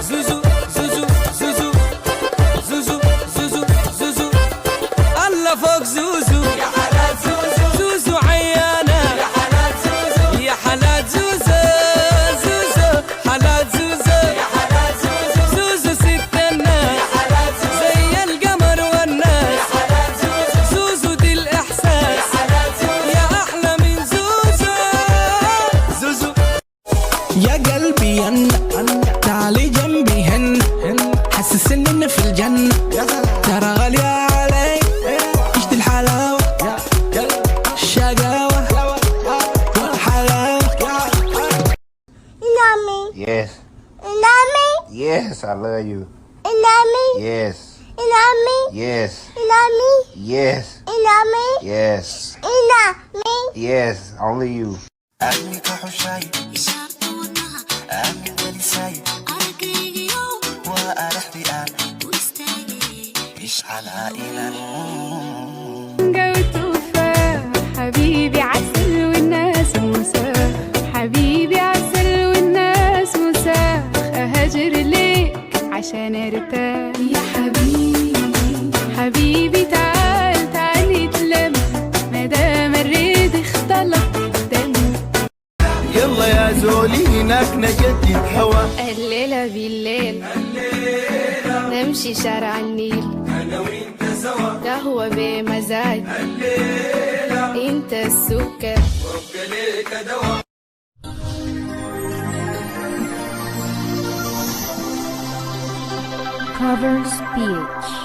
زوزو زوزو زوزو زوزو زوزو زوزو الله فوق زوزو يا حالات زوزو زوزو عيانة يا حالات زوزو يا حالات زوزو زوزو حالات زوزو يا حالات زوزو زوزو ستنا يا حالات زوزو زي القمر والناس يا حالات زوزو زوزو دي الإحساس يا حالات زوزو يا أحلى من زوزو زوزو يا قلبي تعالي جنبي هن حسسني إن في الجنة ترى غالية علي إيش دي الحلاوة الشقاوة والحلاوة. Mommy. Yes. Mommy. Yes, I love you. Mommy. Yes. Mommy. Yes. Mommy. Yes. Mommy. Yes. Mommy. Yes. Only you. أمي كحشاي إشارة ودنها أمي ولي سايب أرقي يوم وأرح بآن واستاقي إيش على إلى وتوفى حبيبي عسل والناس مساء حبيبي عسل والناس مساء أهاجر ليك عشان ارتاح يا حبيبي حبيبي تعال تعال نتلم مادام الريد اختلط يلا يا زولي هناك نجدد هوا الليلة بالليل نمشي شارع النيل أنا وإنت سوا قهوة بمزاج الليلة إنت السكر وابقى ليك دوا. Cover speech.